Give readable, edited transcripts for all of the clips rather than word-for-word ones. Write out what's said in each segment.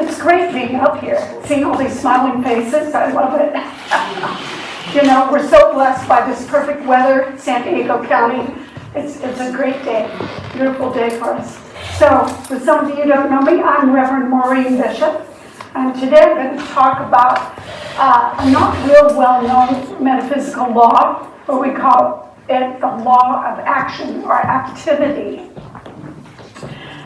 It's great being up here, seeing all these smiling faces. I love it. You know, we're so blessed by this perfect weather, San Diego County. It's a great day, beautiful day for us. So, for some of you who don't know me, I'm Reverend Maurene Bishop, and today I'm going to talk about a not real well-known metaphysical law, but we call it the law of action or activity.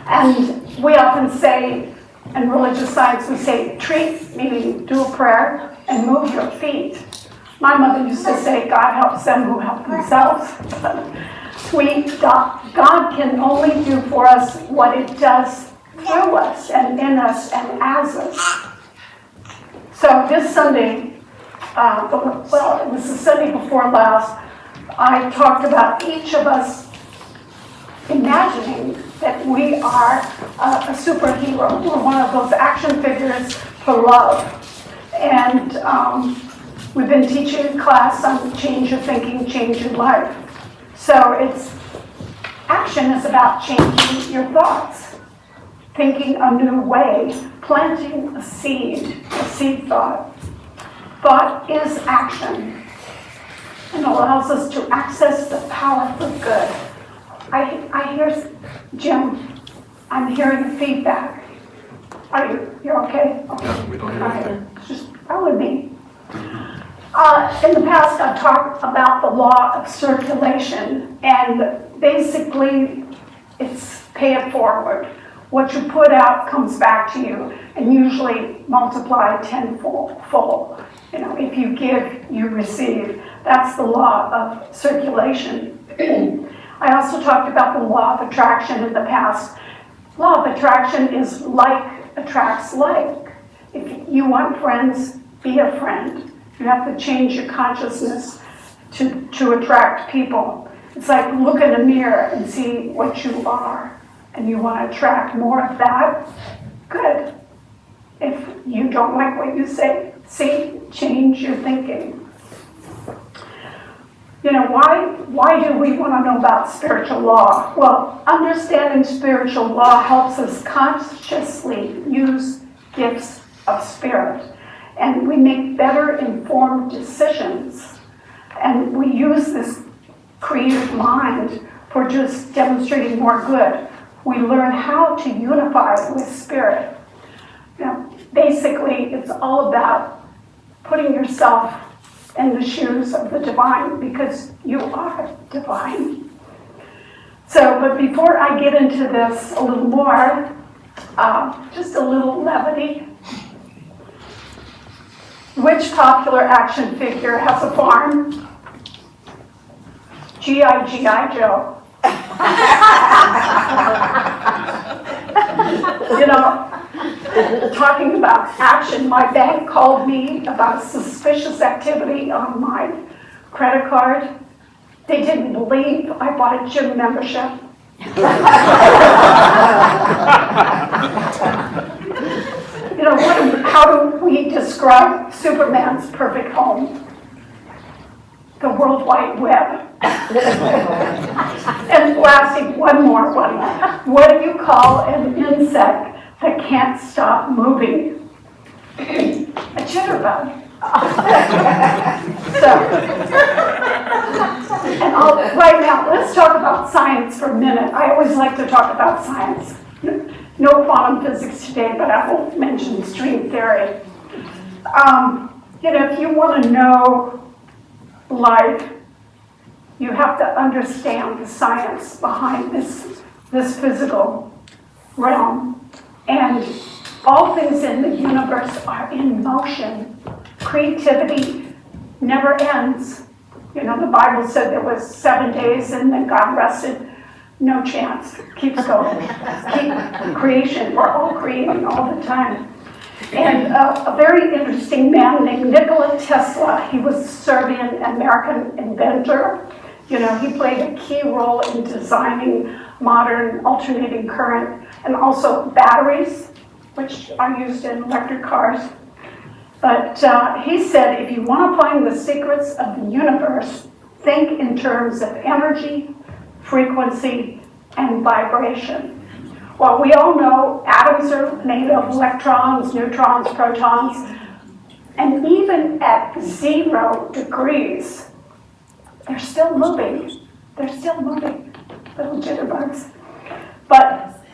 And we often say, in religious science, we say treat, meaning do a prayer, and move your feet. My mother used to say, God helps them who help themselves. God can only do for us what it does through us and in us and as us. So this Sunday, it was the Sunday before last, I talked about each of us imagining that we are a superhero. We're one of those action figures for love. And we've been teaching a class on change your thinking, change your life. So action is about changing your thoughts, thinking a new way, planting a seed thought. Thought is action and allows us to access the power for good. I hear, Jim, I'm hearing feedback. You're okay? Okay. Yeah, we don't hear anything. Just probably me. In the past, I've talked about the law of circulation, and basically, it's pay it forward. What you put out comes back to you, and usually multiply tenfold. You know, if you give, you receive. That's the law of circulation. I also talked about the law of attraction in the past. Law of attraction is like attracts like. If you want friends, be a friend. You have to change your consciousness to attract people. It's like look in a mirror and see what you are, and you want to attract more of that. Good. If you don't like what you say, change your thinking. You know, why do we want to know about spiritual law? Well, understanding spiritual law helps us consciously use gifts of spirit. And we make better informed decisions. And we use this creative mind for just demonstrating more good. We learn how to unify with spirit. Now, basically, it's all about putting yourself in the shoes of the divine, because you are divine. So, but before I get into this a little more, just a little levity. Which popular action figure has a farm? G.I. Joe. You know, talking about action, my bank called me about suspicious activity on my credit card. They didn't believe I bought a gym membership. You know, how do we describe Superman's perfect home? The World Wide Web. And lastly, one more one. What do you call an insect that can't stop moving? A jitterbug. Right now, let's talk about science for a minute. I always like to talk about science. No quantum physics today, but I won't mention string theory. You know, if you want to know life, you have to understand the science behind this physical realm. And all things in the universe are in motion. Creativity never ends. You know, the Bible said there was 7 days and then God rested. No chance. Keeps going. Keep creation. We're all creating all the time. And a very interesting man named Nikola Tesla, he was a Serbian-American inventor. You know, he played a key role in designing modern alternating current and also batteries, which are used in electric cars. But he said, if you want to find the secrets of the universe, think in terms of energy, frequency, and vibration. Well, we all know atoms are made of electrons, neutrons, protons. And even at 0 degrees, they're still moving. They're still moving, little jitterbugs. But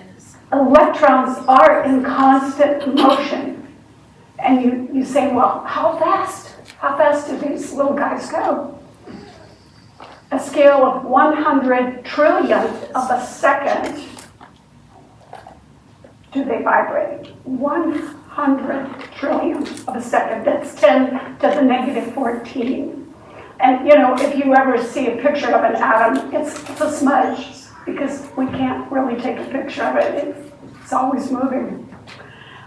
electrons are in constant motion. And you say, well, how fast? How fast do these little guys go? A scale of 100 trillionth of a second do they vibrate. 100 trillionth of a second. That's 10 to the negative 14. And if you ever see a picture of an atom, it's a smudge because we can't really take a picture of it. It's always moving.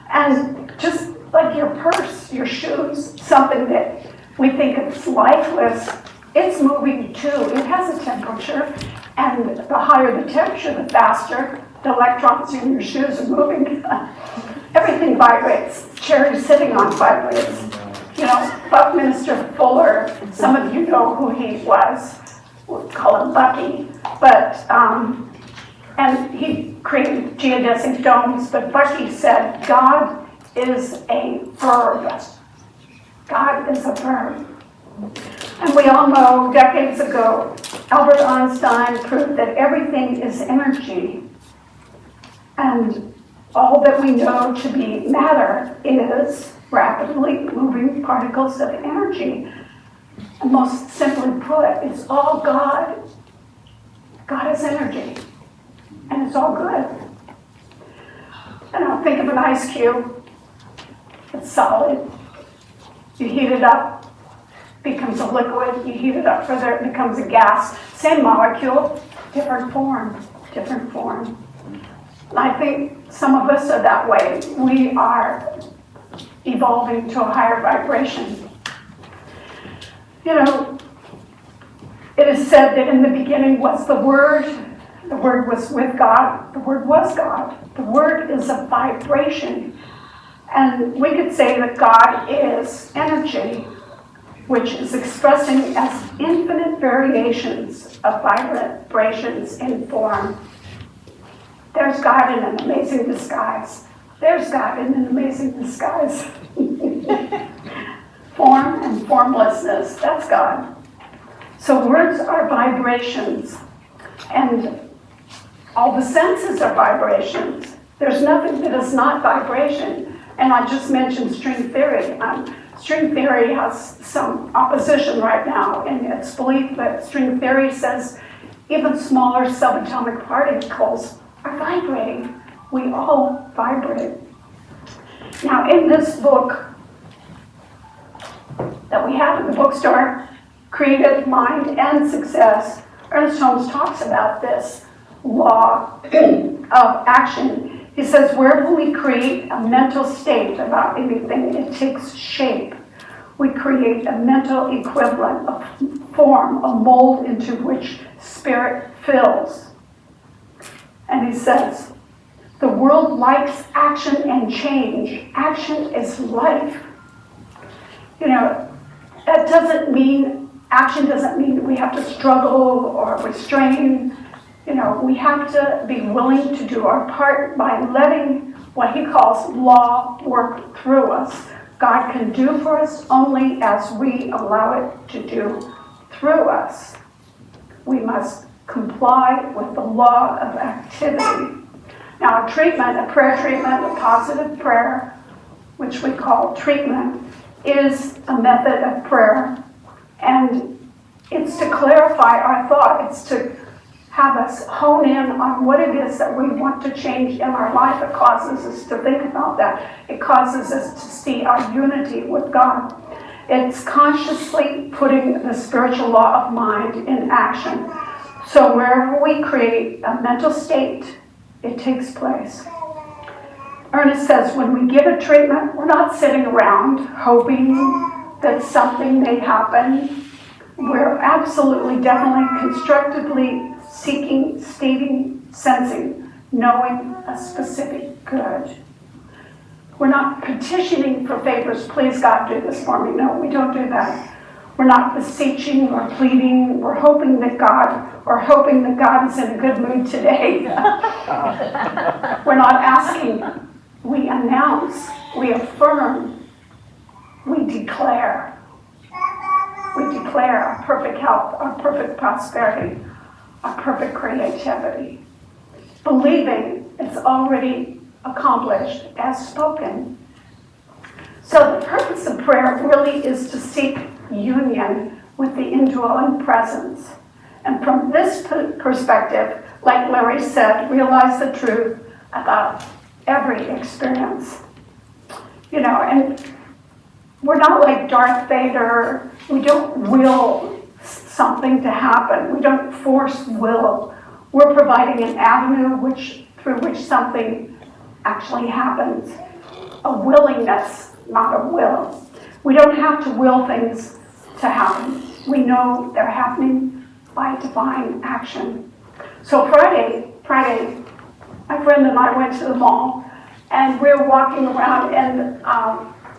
And just like your purse, your shoes, something that we think it's lifeless, it's moving too. It has a temperature, and the higher the temperature, the faster the electrons in your shoes are moving. Everything vibrates. Chair sitting on vibrates. Buckminster Fuller, some of you know who he was. We'll call him Bucky. But, and he created geodesic domes, but Bucky said, God is a verb. God is a verb. And we all know decades ago, Albert Einstein proved that everything is energy. And all that we know to be matter is rapidly moving particles of energy. And most simply put, it's all God. God is energy. And it's all good. Think of an ice cube. It's solid. You heat it up, becomes a liquid. You heat it up further, it becomes a gas. Same molecule, different form, different form. And I think some of us are that way. We are evolving to a higher vibration. It is said that in the beginning was the Word was with God, the Word was God. The Word is a vibration. And we could say that God is energy, which is expressing as infinite variations of vibrations in form. There's God in an amazing disguise. There's God in an amazing disguise. Form and formlessness, that's God. So words are vibrations, and all the senses are vibrations. There's nothing that is not vibration. And I just mentioned string theory. String theory has some opposition right now in its belief that string theory says even smaller subatomic particles are vibrating. We all vibrate. Now, in this book that we have in the bookstore, Creative Mind and Success, Ernest Holmes talks about this law of action. He says, wherever we create a mental state about anything, it takes shape. We create a mental equivalent, a form, a mold into which spirit fills. And he says, the world likes action and change. Action is life. That doesn't mean, action doesn't mean we have to struggle or restrain. We have to be willing to do our part by letting what he calls law work through us. God can do for us only as we allow it to do through us. We must comply with the law of activity. Now, a prayer treatment, a positive prayer, which we call treatment, is a method of prayer. And it's to clarify our thought. It's to have us hone in on what it is that we want to change in our life. It causes us to think about that. It causes us to see our unity with God. It's consciously putting the spiritual law of mind in action. So wherever we create a mental state, it takes place. Ernest says when we give a treatment, we're not sitting around hoping that something may happen. We're absolutely, definitely, constructively seeking, stating, sensing, knowing a specific good. We're not petitioning for favors. Please, God, do this for me. No, we don't do that. We're not beseeching or pleading. We're hoping that God is in a good mood today. We're not asking. We announce we affirm, we declare. We declare our perfect health, our perfect prosperity, our perfect creativity, believing it's already accomplished as spoken. So the purpose of prayer really is to seek union with the indwelling presence. And from this perspective, like Larry said, realize the truth about every experience. You know, and we're not like Darth Vader. We don't will something to happen. We don't force will. We're providing an avenue through which something actually happens. A willingness, not a will. We don't have to will things to happen. We know they're happening by divine action. So Friday, my friend and I went to the mall, and we were walking around, and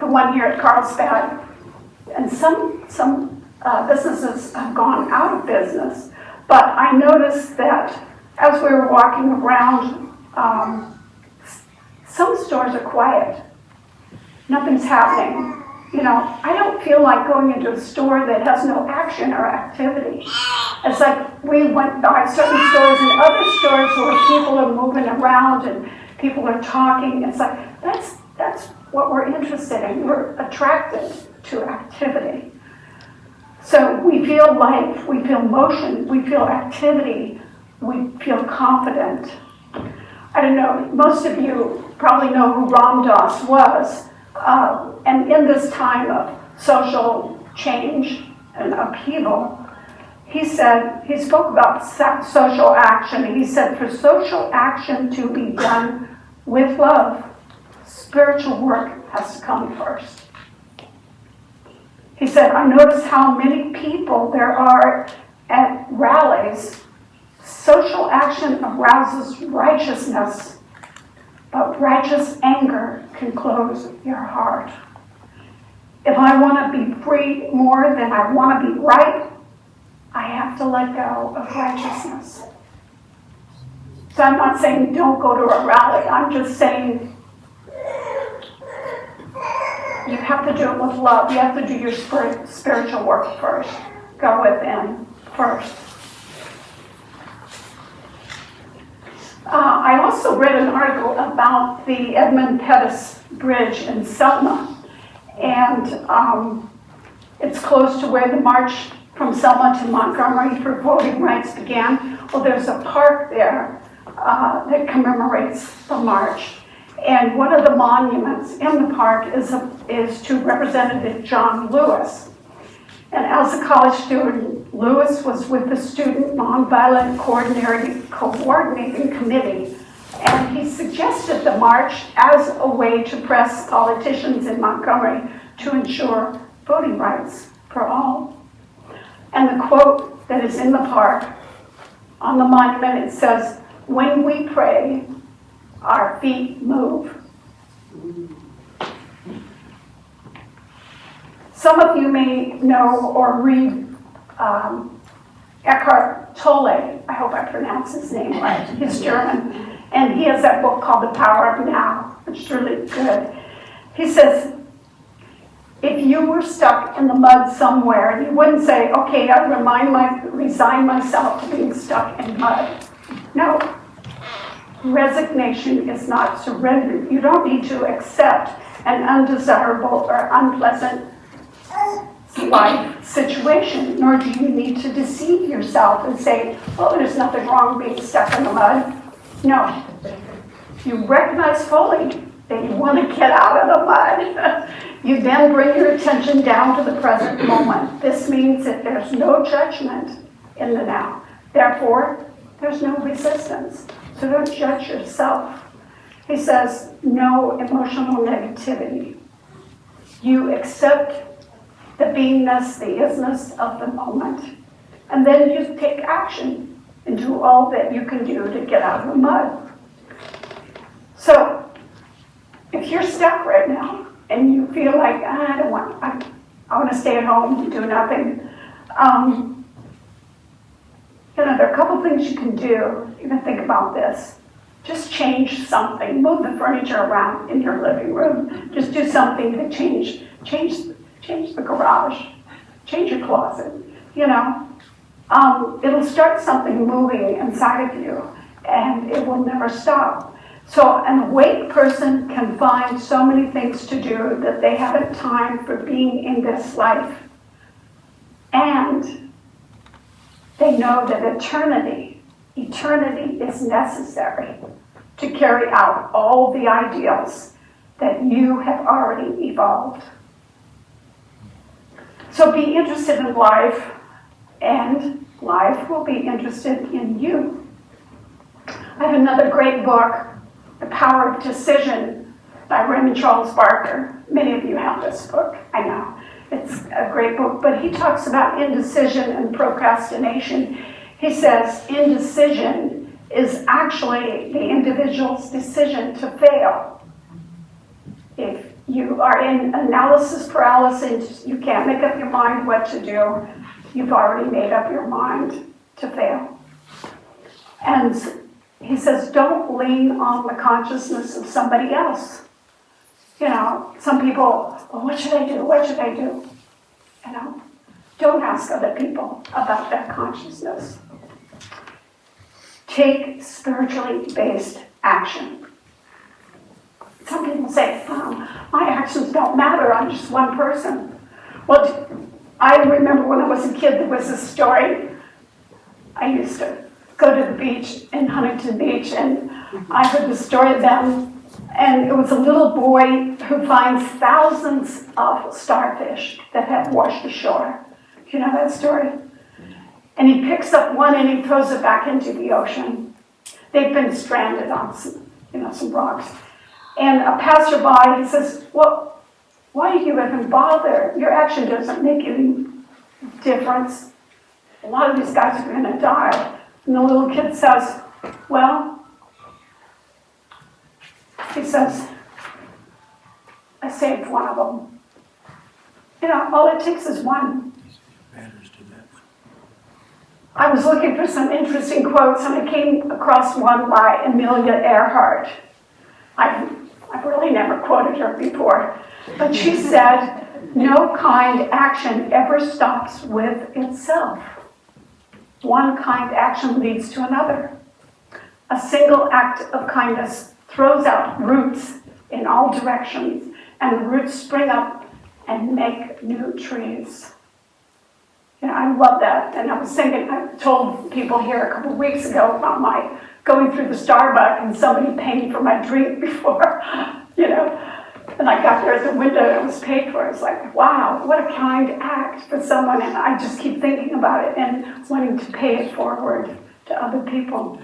the one here at Carlsbad, and some businesses have gone out of business, but I noticed that as we were walking around, some stores are quiet. Nothing's happening. You know, I don't feel like going into a store that has no action or activity. It's like we went by certain stores and other stores where people are moving around and people are talking. It's like, that's what we're interested in. We're attracted to activity. So we feel life, we feel motion, we feel activity, we feel confident. I don't know, most of you probably know who Ram Dass was. And in this time of social change and upheaval, he spoke about social action. And he said, for social action to be done with love, spiritual work has to come first. He said, I notice how many people there are at rallies. Social action arouses righteousness, but righteous anger can close your heart. If I want to be free more than I want to be right, I have to let go of righteousness. So I'm not saying don't go to a rally. I'm just saying you have to do it with love. You have to do your spiritual work first. Go within first. I also read an article about the Edmund Pettus Bridge in Selma. And it's close to where the march from Selma to Montgomery for voting rights began. Well, there's a park there that commemorates the march. And one of the monuments in the park is to Representative John Lewis. And as a college student, Lewis was with the Student Nonviolent Coordinating Committee, and he suggested the march as a way to press politicians in Montgomery to ensure voting rights for all. And the quote that is in the park, on the monument, it says, when we pray, our feet move. Some of you may know or read Eckhart Tolle. I hope I pronounce his name right. He's German. And he has that book called The Power of Now, which is really good. He says, if you were stuck in the mud somewhere, you wouldn't say, okay, I resign myself to being stuck in mud. No. Resignation is not surrender. You don't need to accept an undesirable or unpleasant life situation, nor do you need to deceive yourself and say, oh, there's nothing wrong being stuck in the mud. No. You recognize fully that you want to get out of the mud. You then bring your attention down to the present moment. This means that there's no judgment in the now. Therefore, there's no resistance. So don't judge yourself. He says, no emotional negativity. You accept the beingness, the isness of the moment. And then you take action and do all that you can do to get out of the mud. So, if you're stuck right now and you feel like, I want to stay at home and do nothing, there are a couple things you can do. You can think about this. Just change something. Move the furniture around in your living room. Just do something to change the garage. Change your closet, you know. It'll start something moving inside of you, and it will never stop. So an awake person can find so many things to do that they haven't time for being in this life. And they know that eternity is necessary to carry out all the ideals that you have already evolved. So be interested in life, and life will be interested in you. I have another great book, The Power of Decision by Raymond Charles Barker. Many of you have this book, I know. It's a great book, but he talks about indecision and procrastination. He says indecision is actually the individual's decision to fail. If you are in analysis paralysis, you can't make up your mind what to do, you've already made up your mind to fail. And he says, don't lean on the consciousness of somebody else. You know, some people, well, what should I do? What should I do? You know, don't ask other people about their consciousness. Take spiritually based action. Some people say, my actions don't matter, I'm just one person. Well, I remember when I was a kid, there was a story. I used to go to the beach in Huntington Beach, and I heard the story of them. And it was a little boy who finds thousands of starfish that have washed ashore. You know that story? And he picks up one and he throws it back into the ocean. They've been stranded on some rocks. And a passerby, he says, well, why do you even bother? Your action doesn't make any difference. A lot of these guys are going to die. And the little kid says, well, he says, I saved one of them. You know, all it takes is one. I was looking for some interesting quotes, and I came across one by Amelia Earhart. I've really never quoted her before, but she said, no kind action ever stops with itself. One kind action leads to another. A single act of kindness throws out roots in all directions, and the roots spring up and make new trees. You know, I love that. And I was thinking, I told people here a couple of weeks ago about my going through the Starbucks and somebody paying for my drink before, you know. And I got there at the window and it was paid for. It's like, wow, what a kind act for someone. And I just keep thinking about it and wanting to pay it forward to other people.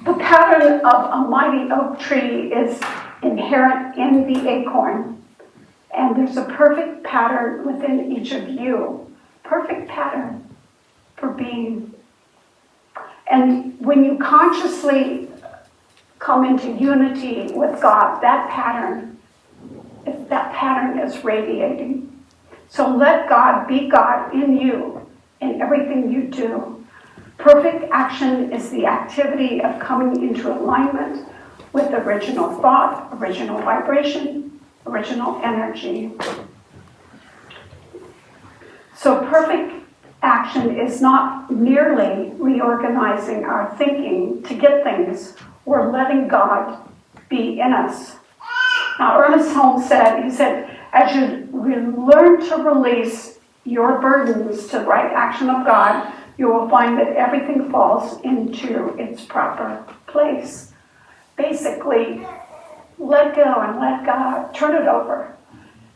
The pattern of a mighty oak tree is inherent in the acorn. And there's a perfect pattern within each of you. Perfect pattern for being. And when you consciously come into unity with God, that pattern is radiating. So let God be God in you in everything you do. Perfect action is the activity of coming into alignment with original thought, original vibration, original energy. So perfect action is not merely reorganizing our thinking to get things or letting God be in us. Now, Ernest Holmes said, as you learn to release your burdens to the right action of God, you will find that everything falls into its proper place. Basically, let go and let God. Turn it over.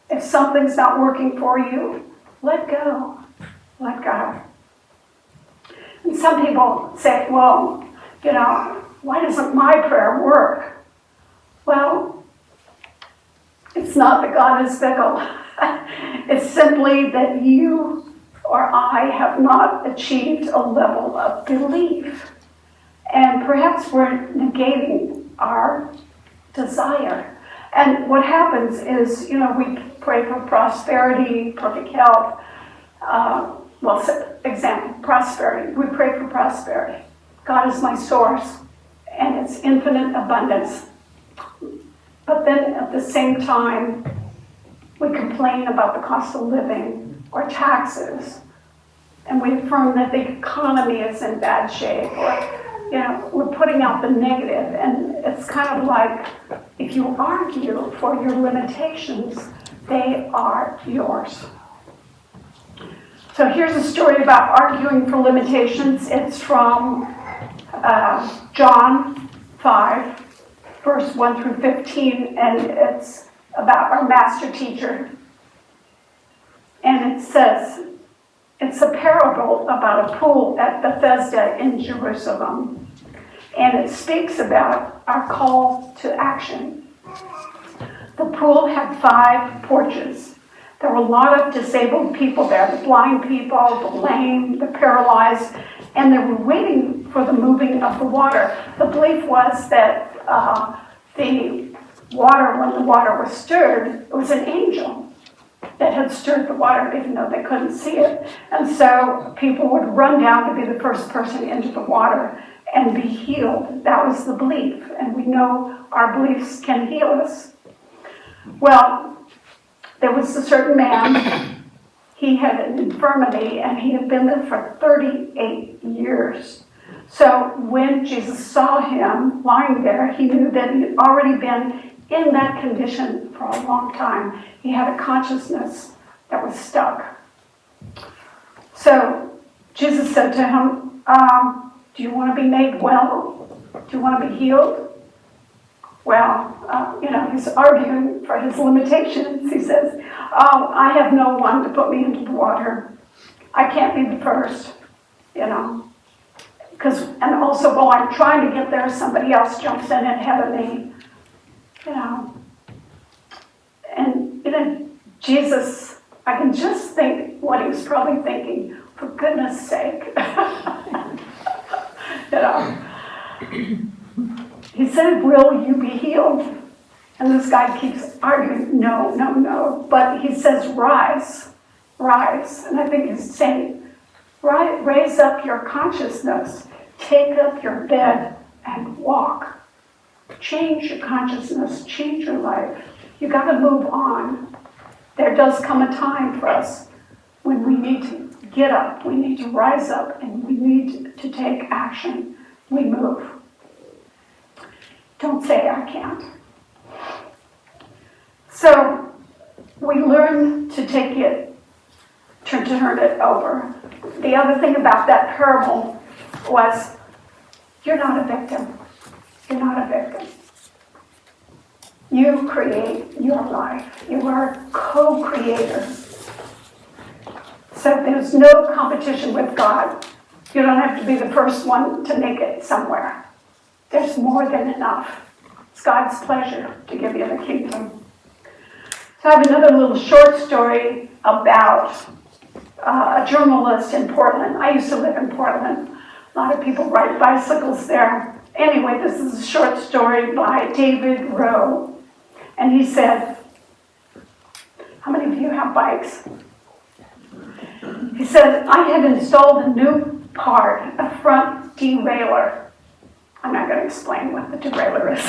If something's not working for you, let go. Let God. And some people say, well, you know, why doesn't my prayer work? Well, it's not that God is fickle. It's simply that you or I have not achieved a level of belief. And perhaps we're negating our desire. And what happens is, you know, we pray for prosperity, perfect health. Example, prosperity. We pray for prosperity. God is my source. and its infinite abundance. But then at the same time, we complain about the cost of living or taxes, and we affirm that the economy is in bad shape, or we're putting out the negative, and it's kind of like if you argue for your limitations, they are yours. So here's a story about arguing for limitations. It's from John 5, verse 1 through 15, and it's about our master teacher. And it says, it's a parable about a pool at Bethesda in Jerusalem. And it speaks about our call to action. The pool had 5 porches. There were a lot of disabled people there, the blind people, the lame, the paralyzed, and they were waiting for the moving of the water. The belief was that the water, when the water was stirred, it was an angel that had stirred the water, even though they couldn't see it. And so people would run down to be the first person into the water and be healed. That was the belief, and we know our beliefs can heal us. Well, there was a certain man, he had an infirmity, and he had been there for 38 years. So when Jesus saw him lying there, he knew that he had already been in that condition for a long time. He had a consciousness that was stuck. So Jesus said to him, do you want to be made well? Do you want to be healed? Well, he's arguing for his limitations. He says, I have no one to put me into the water. I can't be the first, and also while I'm trying to get there, somebody else jumps in ahead of me, And, Jesus, I can just think what he was probably thinking, for goodness sake. He said, will you be healed? And this guy keeps arguing, no. But he says, rise. And I think he's saying, raise up your consciousness. Take up your bed and walk. Change your consciousness. Change your life. You got to move on. There does come a time for us when we need to get up. We need to rise up, and we need to take action. We move. Don't say I can't. So we learn to take it, to turn it over. The other thing about that parable was, you're not a victim. You're not a victim. You create your life. You are a co-creator. So there's no competition with God. You don't have to be the first one to make it somewhere. There's more than enough. It's God's pleasure to give you the kingdom. So I have another little short story about a journalist in Portland. I used to live in Portland. A lot of people ride bicycles there. Anyway, this is a short story by David Rowe. And he said, how many of you have bikes? He said, I had installed a new part, a front derailleur. I'm not going to explain what the derailleur is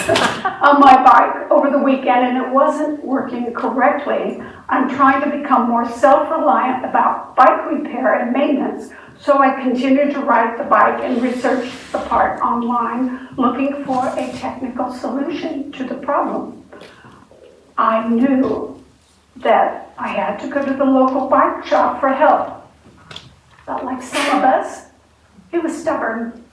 on my bike over the weekend, and it wasn't working correctly. I'm trying to become more self-reliant about bike repair and maintenance, so I continued to ride the bike and research the part online, looking for a technical solution to the problem. I knew that I had to go to the local bike shop for help. But like some of us, he was stubborn.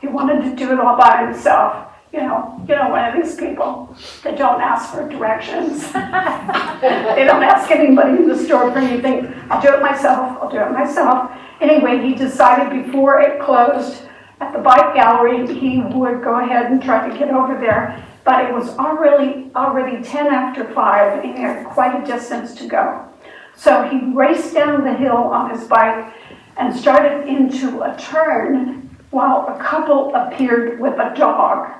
He wanted to do it all by himself. One of these people that don't ask for directions. They don't ask anybody in the store for anything. I'll do it myself. Anyway, he decided before it closed at the bike gallery, he would go ahead and try to get over there. But it was already 10 after 5, and he had quite a distance to go. So he raced down the hill on his bike and started into a turn while a couple appeared with a dog.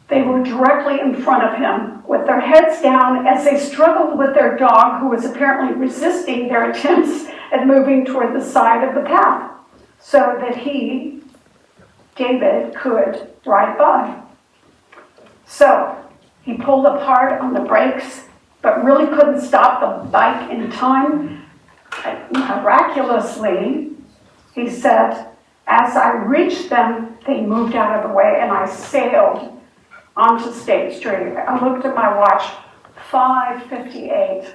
They were directly in front of him with their heads down as they struggled with their dog, who was apparently resisting their attempts at moving toward the side of the path so that he David could ride by. So he pulled hard on the brakes, but really couldn't stop the bike in time. Miraculously, he said, as I reached them, they moved out of the way and I sailed onto State Street. I looked at my watch, 5:58.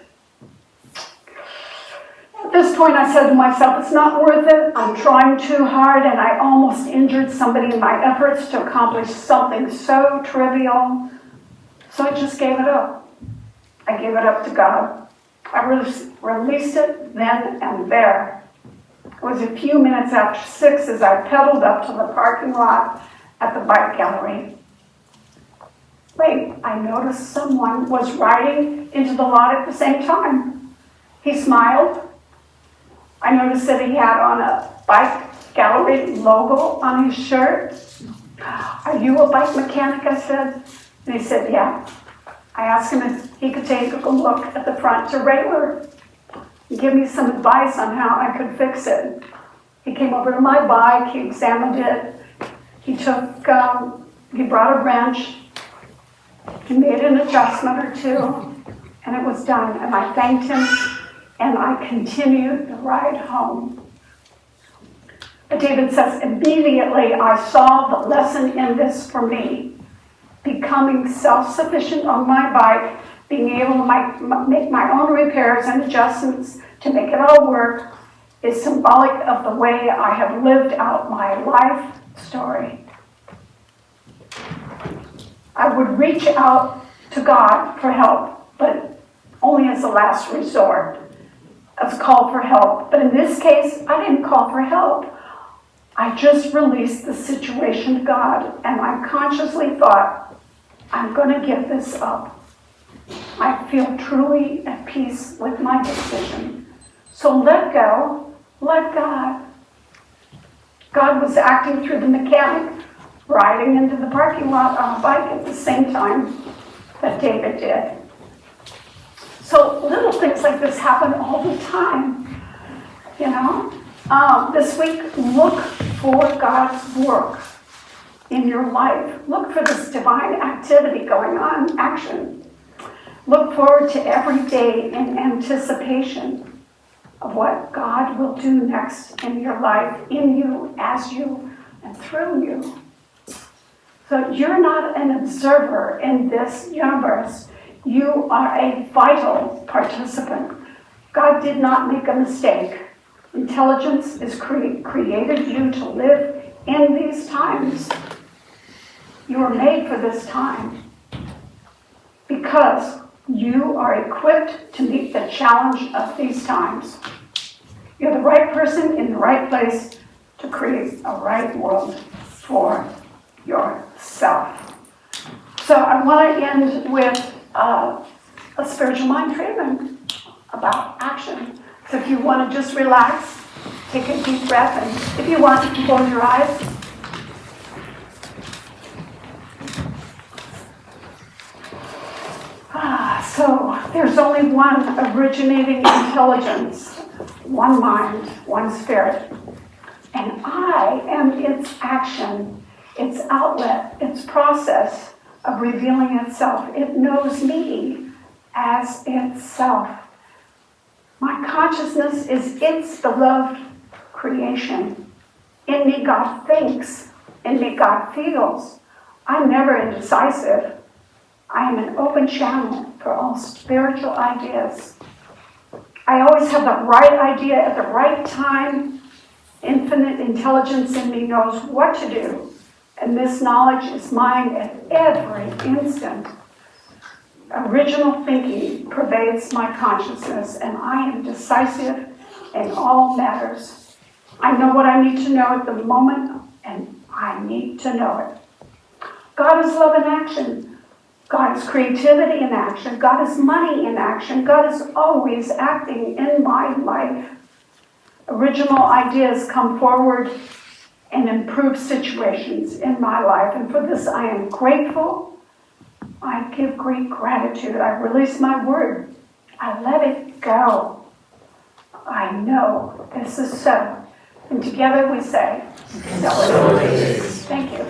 At this point, I said to myself, it's not worth it. I'm trying too hard, and I almost injured somebody in my efforts to accomplish something so trivial. So I just gave it up. I gave it up to God. I released it then and there. It was a few minutes after 6 as I pedaled up to the parking lot at the bike gallery. Wait, I noticed someone was riding into the lot at the same time. He smiled. I noticed that he had on a bike gallery logo on his shirt. Are you a bike mechanic? I said. And he said, yeah. I asked him if he could take a look at the front derailleur and give me some advice on how I could fix it. He came over to my bike, he examined it, he brought a wrench, he made an adjustment or two, and it was done. And I thanked him, and I continued the ride home. But David says, immediately I saw the lesson in this for me. Becoming self-sufficient on my bike, being able to make my own repairs and adjustments to make it all work, is symbolic of the way I have lived out my life story. I would reach out to God for help, but only as a last resort, as a call for help. But in this case, I didn't call for help. I just released the situation to God, and I consciously thought, I'm going to give this up. I feel truly at peace with my decision. So let go, let God. God was acting through the mechanic, riding into the parking lot on a bike at the same time that David did. So little things like this happen all the time, you know. This week, look for God's work in your life. Look for this divine activity going on, action. Look forward to every day in anticipation of what God will do next in your life, in you, as you, and through you. So you're not an observer in this universe. You are a vital participant. God did not make a mistake. Intelligence is created you to live in these times. You were made for this time because you are equipped to meet the challenge of these times. You're the right person in the right place to create a right world for yourself. So I want to end with a spiritual mind treatment about action. So if you want to just relax, take a deep breath, and if you want, you can close your eyes. So there's only one originating intelligence, one mind, one spirit. And I am its action, its outlet, its process of revealing itself. It knows me as itself. My consciousness is its beloved creation. In me God thinks, in me God feels. I'm never indecisive. I am an open channel for all spiritual ideas. I always have the right idea at the right time. Infinite intelligence in me knows what to do, and this knowledge is mine at every instant. Original thinking pervades my consciousness, and I am decisive in all matters. I know what I need to know at the moment, and I need to know it. God is love in action. God is creativity in action. God is money in action. God is always acting in my life. Original ideas come forward and improve situations in my life. And for this, I am grateful. I give great gratitude. I release my word. I let it go. I know this is so. And together we say, so it is. Thank you.